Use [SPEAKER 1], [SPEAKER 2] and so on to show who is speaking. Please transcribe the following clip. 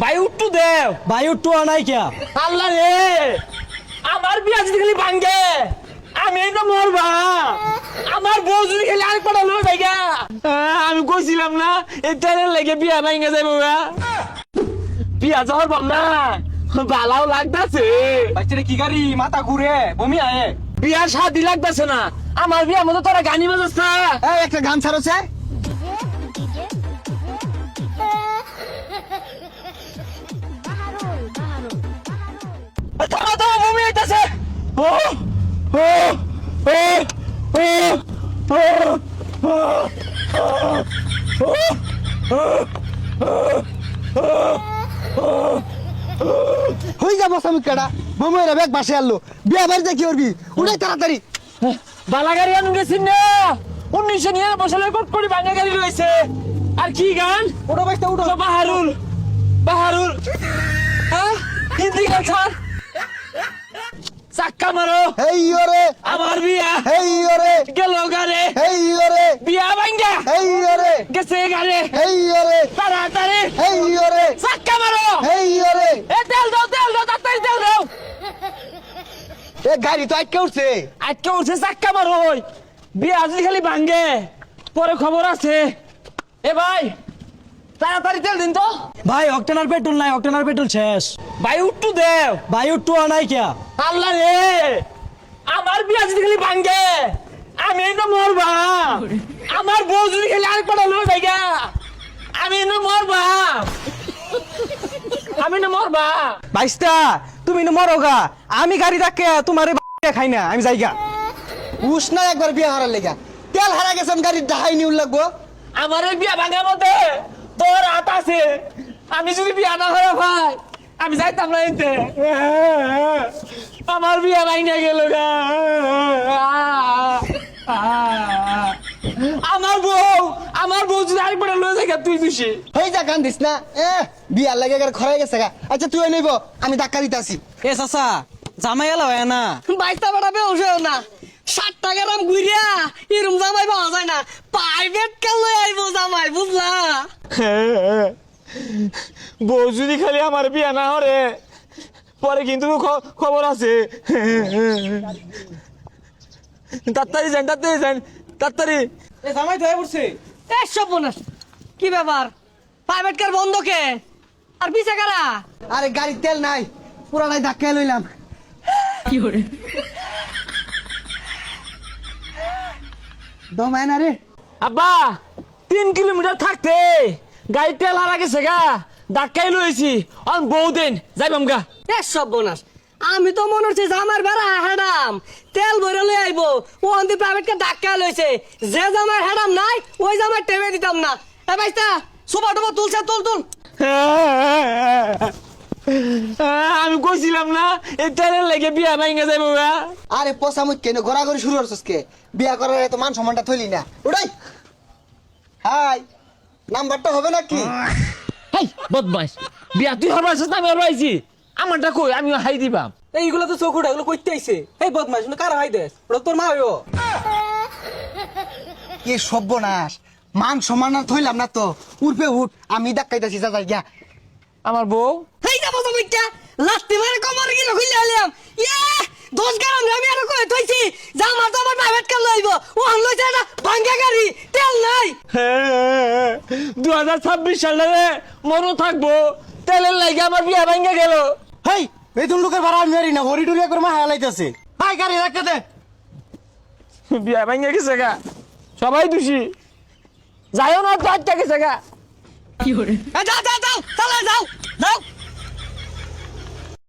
[SPEAKER 1] ভাই উঠটু দেও।
[SPEAKER 2] ভাই উঠটু আনাই কিয়া
[SPEAKER 1] আল্লাহ রে, আমার বিয়া যদি খালি ভাঙ্গে আমি তো মরবা। আমার বউ যদি খালি আরেক পাটা লই ভাইগা। আমি কইছিলাম না এই তেলের লেগে বিয়া ভাঙ্গে যাইব গা। বিয়া যাওয়ার ভাব না ভালাও লাগতাছে।
[SPEAKER 2] বাচ্চারে কি গাড়ি মাথা ঘুরে বমি আয়ে।
[SPEAKER 1] বিয়া শাদি লাগতাছে না, আমার বিয়ার মধ্যে তোরা গানি বাজাস না।
[SPEAKER 2] এই একটা গান ছাড়ছে।
[SPEAKER 1] থামা থামা, বমি আইতাছে। ও ও
[SPEAKER 2] হই যাব সামিত কাটা বমইরা ব্যাগ বাসে আনলো বিয়া বাড়িতে কি করবি উড়াই তাড়াতাড়ি।
[SPEAKER 1] বালাগাড়ি আনু গেছিন না, 1999 সালের কোট করে ভাঙা গাড়ি রয়েছে। আর কি গান?
[SPEAKER 2] ওটা বাইতে উঠো।
[SPEAKER 1] বাহারুল বাহারুল। হ্যাঁ, হিন্দি গান ছাড়। চাক্কা মারো।
[SPEAKER 2] হেই ওরে
[SPEAKER 1] আমার বিয়া
[SPEAKER 2] হেই ওরে
[SPEAKER 1] গেল গারে।
[SPEAKER 2] হেই ওরে
[SPEAKER 1] বিয়া ভাঙ্গা
[SPEAKER 2] হেই ওরে
[SPEAKER 1] গেছে গারে।
[SPEAKER 2] হেই ওরে
[SPEAKER 1] তাড়াতাড়ি
[SPEAKER 2] হেই ওরে
[SPEAKER 1] চাক্কা মারো।
[SPEAKER 2] হেই ওরে।
[SPEAKER 1] এ তেল দাও তাড়াতাড়ি তেল দাও।
[SPEAKER 2] এ গাড়ি তো আটকে উঠছে।
[SPEAKER 1] আজকে উঠছে, চাক্কা মারো। বিয়া যদি খালি ভাঙ্গে পরে খবর আছে। এ ভাই তাড়াতাড়ি তেল দিন তো।
[SPEAKER 2] ভাই অক্টেনার পেট্রোল নাই, অক্টেনার পেট্রোল শেষ।
[SPEAKER 1] ভাই উঠটু দেও।
[SPEAKER 2] ভাই উঠটু আনাই কিয়া
[SPEAKER 1] আল্লাহ রে, আমার বিয়া যদি খালি ভাঙ্গে আমি তো মরবা। আমার বউ যদি খালি আরেক পাটা লই ভাইগা আমি না মরবা। আমি না মরবা।
[SPEAKER 2] বাইস্তা তুমি না মরোগা, আমি গাড়ি রাখে তোমারে খাই না, আমি যাইগা। উস না একবার বিয়া হারার লেগা তেল হারা গেছেন গাড়ির ডাহাই নিউল লাগবো।
[SPEAKER 1] আমার এই বিয়া ভাঙার মধ্যে তোর হাত আছে। আমি যদি বিয়া না হয় ভাই আমি যাইতাম না এতে। আমার বিয়া ভাঙা গেল গা। আমার বউ যদি আরেকবার লয়ে যায় তুই খুশি
[SPEAKER 2] হই যা গান দিস না। বিয়ার লাগে খরাই গেছে গা। আচ্ছা তুই নেব, আমি ধাক্কা দিতাছি।
[SPEAKER 3] এ চাচা জামাই এলা হয় না
[SPEAKER 4] বাইস্তা বেটা বেউসেও না 60 টাকা দাম ঘুরিয়া এরম জামাই পাওয়া যায় না। প্রাইভেট কার লই আইবো জামাই, বুঝলা?
[SPEAKER 1] বউ যদি খালি আমার বিয়া না হরে পরে কিন্তু খবর আছে। তাড়াতাড়ি যান তাড়াতাড়ি।
[SPEAKER 3] এ জামাই ধরে পড়ছে।
[SPEAKER 4] এ সর্বনাশ, কি ব্যাপার? প্রাইভেট কার বন্ধ কে? আর পিছে কারা?
[SPEAKER 2] আরে গাড়ির তেল নাই, পুরানাই ধাক্কা লইলাম। দমায় না রে।
[SPEAKER 1] আব্বা 3 কিলোমিটার থাকতে গাড়ি তেল হারা গেছে গা, ধাক্কাই লইছি। অন বহুদিন যাইবাম গা।
[SPEAKER 4] এ সর্বনাশ, আমি তো মনে হচ্ছে জামার বেড়া হেডাম তেল ভরে লই আইবো। ও অন্তি প্রাইভেট কার ধাক্কা লইছে। যে জামার হেডাম নাই ওই জামার টেমে দিতাম না। এ বাইস্তা সুপার টুপার তুলছে, তুল।
[SPEAKER 1] আমি কইছিলাম না এই তেলের লেগে বিয়া ভাঙা যাইব গা।
[SPEAKER 2] আরে পচা মুখ কেন ঘোরাঘুরি শুরু করছিস কে? বিয়া করার এত মান সম্মানটা থইলি না। উড়াই হাই নাম্বারটা হবে নাকি?
[SPEAKER 1] হাই বদমাইশ, বিয়া তুই হরবাইছিস না আমি হরবাইছি? আমারটা কই, আমি হাই দিবাম।
[SPEAKER 3] এইগুলো তো চোখ উঠা, এগুলো কইতে আইছে। এই বদমাইশ কারা হাই দেস? ওটা তোর মা হইও।
[SPEAKER 2] কি সর্বনাশ, মান সম্মান আর থইলাম না তো। উঠবে উঠ, আমি ধাক্কাইতাছি যা যাই গিয়া।
[SPEAKER 1] আমার বউ
[SPEAKER 4] হেই যাবো জামাইটা লাস্টে মারে কমরে গিয়ে খুলে আইলাম। ইয়ে 10 গ্রাম আমি আর কই থইছি জামার তো আমার প্রাইভেট কার লইবো। ও আন লইছে না ভাঙ্গা গাড়ি, তেল নাই।
[SPEAKER 1] 2026 সালে মরো থাকবো, তেলের লাগে আমার বিয়া ভাঙা গেল।
[SPEAKER 2] হেই বেতন লোকের ভাড়া আমি মারি না, হরি টরি করে মা হালাইতেছে। হাই গাড়ি ধাক্কা দে।
[SPEAKER 1] বিয়া ভাঙা গেছে গা, সবাই দোষী। যাইও না তো আটটা গেছে গা।
[SPEAKER 4] এ যাও চালা যাও।